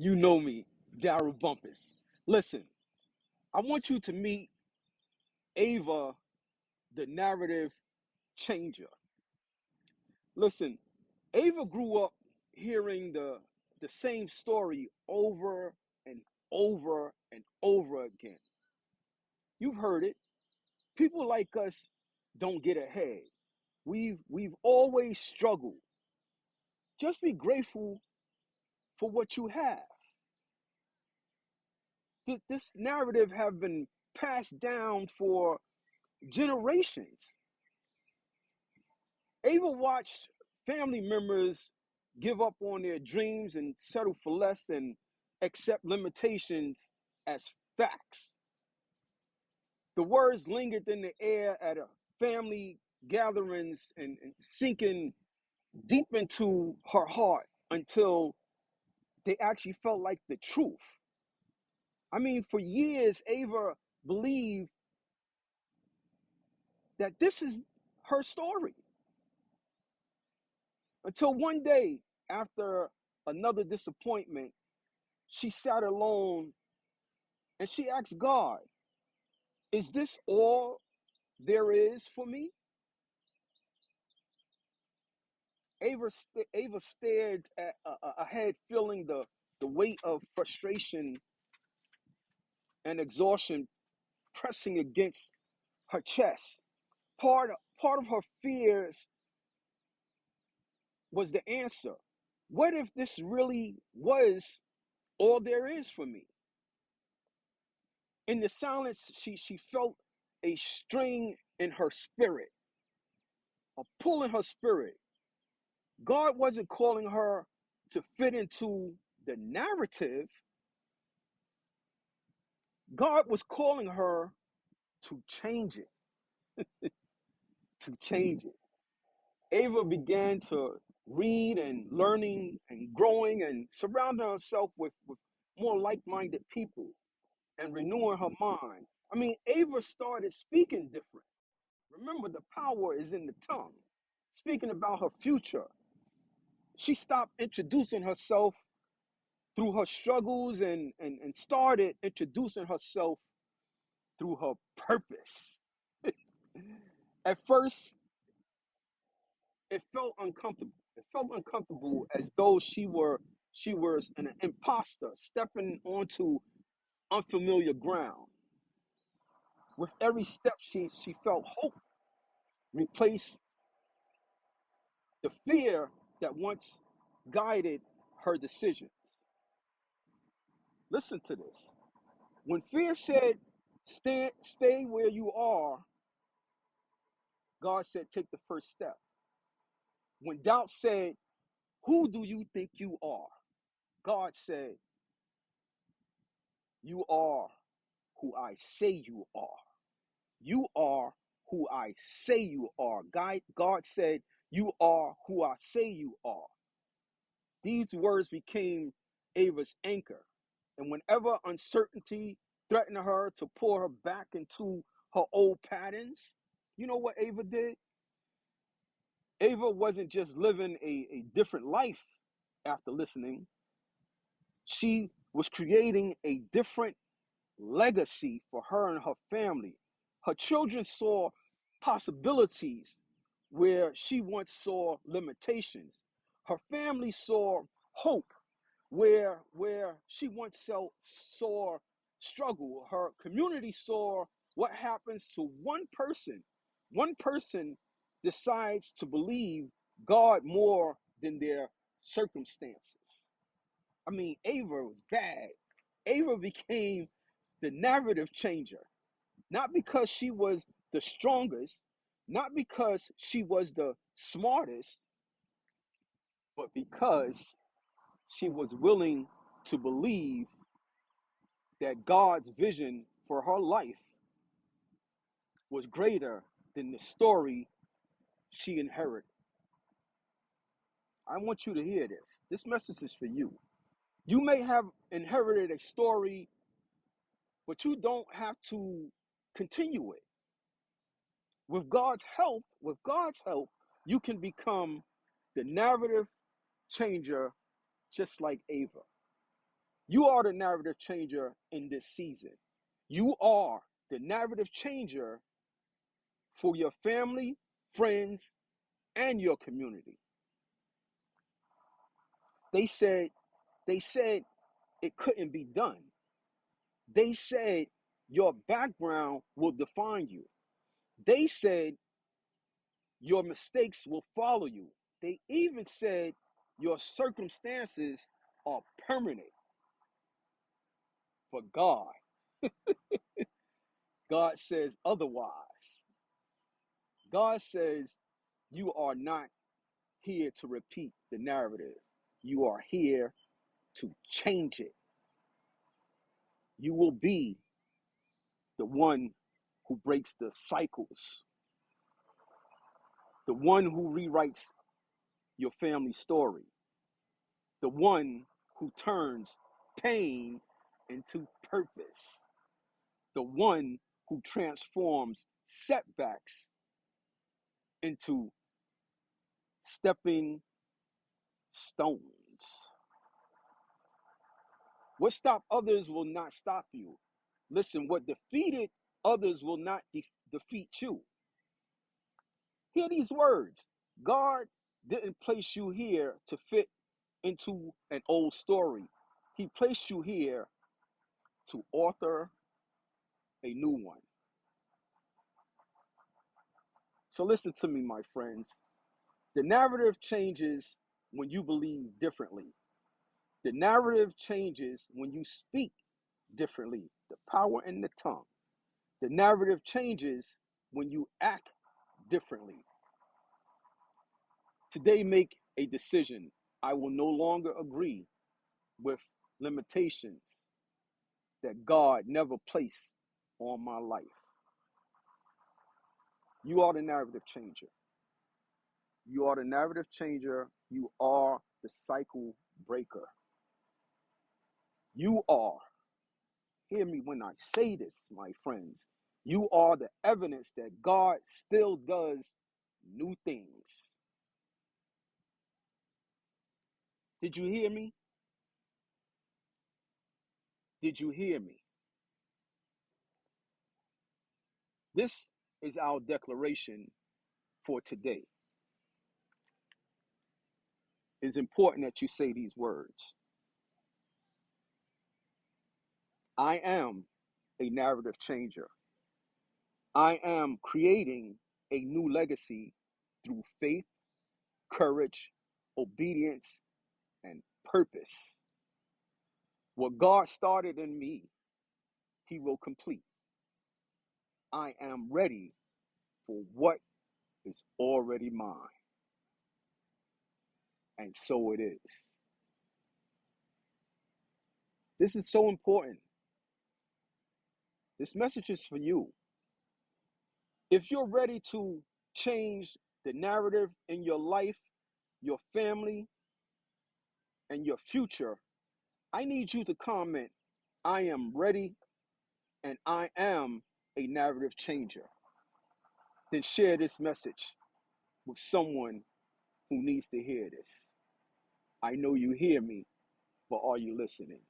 You know me, Daryl Bumpus. Listen, I want you to meet Ava, the narrative changer. Listen, Ava grew up hearing the same story over and over and over again. You've heard it. People like us don't get ahead. We've always struggled. Just be grateful for what you have. This narrative have been passed down for generations. Ava watched family members give up on their dreams and settle for less and accept limitations as facts. The words lingered in the air at a family gatherings and sinking deep into her heart until they actually felt like the truth. I mean, for years, Ava believed that this is her story. Until one day, after another disappointment, she sat alone and she asked God, is this all there is for me? Ava stared ahead, feeling the weight of frustration and exhaustion pressing against her chest. Part of her fears was the answer. What if this really was all there is for me? In the silence, she felt a string in her spirit, a pull in her spirit. God wasn't calling her to fit into the narrative. God was calling her to change it, to change it. Ava began to read and learning and growing and surrounding herself with more like-minded people and renewing her mind. I mean, Ava started speaking different. Remember, the power is in the tongue. Speaking about her future, she stopped introducing herself through her struggles and started introducing herself through her purpose. At first, it felt uncomfortable. It felt uncomfortable as though she was an imposter stepping onto unfamiliar ground. With every step, she felt hope replace the fear that once guided her decisions. Listen to this. When fear said, stay where you are, God said, take the first step. When doubt said, who do you think you are? God said, you are who I say you are. You are who I say you are. God said, you are who I say you are. These words became Ava's anchor. And whenever uncertainty threatened her to pull her back into her old patterns, you know what Ava did? Ava wasn't just living a different life after listening. She was creating a different legacy for her and her family. Her children saw possibilities where she once saw limitations. Her family saw hope where she once saw struggle. Her community saw what happens to one person. One person decides to believe God more than their circumstances. I mean, Ava was bad. Ava became the narrative changer, not because she was the strongest, not because she was the smartest, but because she was willing to believe that God's vision for her life was greater than the story she inherited. I want you to hear this. This message is for you. You may have inherited a story, but you don't have to continue it. With God's help, you can become the narrative changer just like Ava. You are the narrative changer in this season. You are the narrative changer for your family, friends, and your community. They said it couldn't be done. They said your background will define you. They said your mistakes will follow you. They even said your circumstances are permanent. But God says otherwise. God says you are not here to repeat the narrative. You are here to change it. You will be the one who breaks the cycles, the one who rewrites your family story, the one who turns pain into purpose, the one who transforms setbacks into stepping stones. What stopped others will not stop you. Listen, what defeated others will not defeat you. Hear these words. God didn't place you here to fit into an old story. He placed you here to author a new one. So listen to me, my friends. The narrative changes when you believe differently. The narrative changes when you speak differently. The power in the tongue. The narrative changes when you act differently. Today, make a decision. I will no longer agree with limitations that God never placed on my life. You are the narrative changer. You are the narrative changer. You are the cycle breaker. You are, hear me when I say this, my friends, you are the evidence that God still does new things. Did you hear me? Did you hear me? This is our declaration for today. It's important that you say these words. I am a narrative changer. I am creating a new legacy through faith, courage, obedience, and purpose. What God started in me, He will complete. I am ready for what is already mine. And so it is. This is so important. This message is for you. If you're ready to change the narrative in your life, your family, and your future, I need you to comment, I am ready and I am a narrative changer. Then share this message with someone who needs to hear this. I know you hear me, but are you listening?